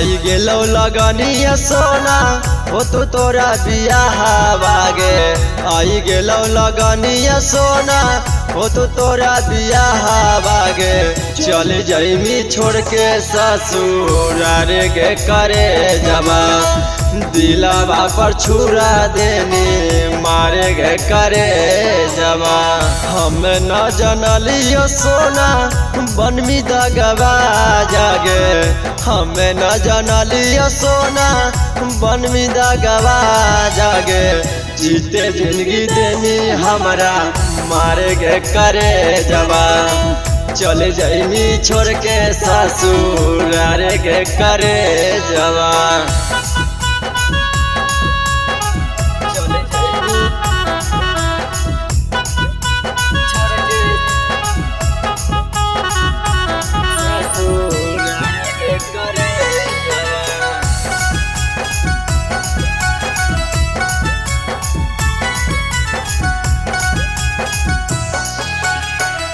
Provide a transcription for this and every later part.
आई गेलो लगनिया सोना हो तो तोरा बियाह बागे। आई गेलो लगनिया सोना हो तो तोरा बियाह बागे। चल जाइमी छोड़ के ससुर रे गे करे जमा। दिलावा पर छुरा देनी मारे गे करे जमा। हम न जनलियो सोना बनमी दगवा जागे। हम न जनलियो सोना बनमी दगवा जागे। जीते जिंदगी देनी हमारा मारे गे करे जमा। चले जाइमी छोड़ के ससुर रे गे करे जमा।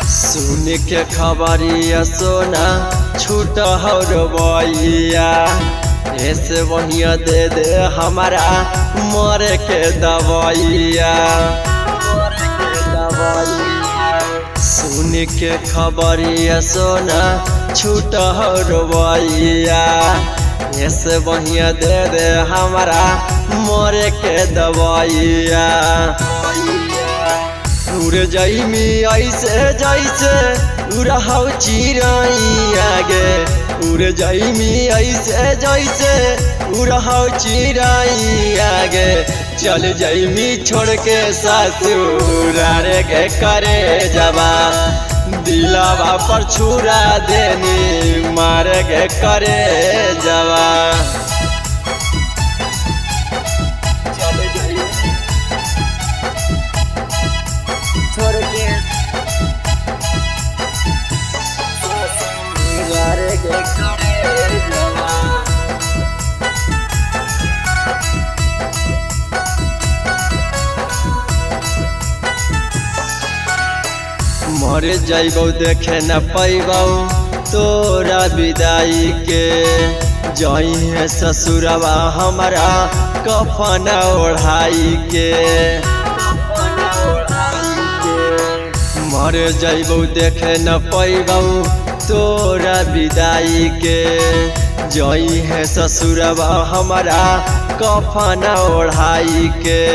सुन के खबरिया सोना छूट हो रवैया। ऐसे बढ़िया दे दे हमारा मरे के दवाइया। सुन के खबरिया सोना छूट हो रवैया। ऐसे बढ़िया दे दे हमारा मरे के दवाइया। उड़ जाइमी ऐसे जैसे उड़ाऊ चिड़ैया गे। उड़ जाइमी ऐसे जैसे उड़ाऊ चिड़ैया गे। चल जाइमी छोड़ के ससुर रे गे करे जमा। दिलावा पर छुरा देनी मारे गे करे जमा। मर जाइबौ देखे न पैबौ तोरा विदाई के। जई है ससुरवा हमारा कफन ओढ़ाई के। मर जाइबौ देखे न पैबौ तोरा विदाई के। जई है ससुरवा हमारा कफन ओढ़ाई के।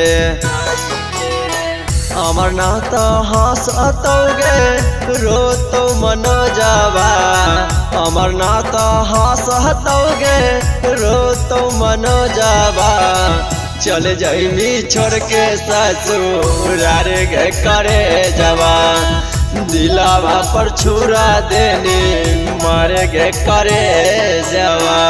अमरनाथ हंसतौगे रोतो मनो जावा। अमरनाथ हंसतौगे रोतो मनो जावा। चल जाइमी छोड़ के ससुर रे गे करे जमा। दिलावा पर छुरा देनी मारे गे करे जमा।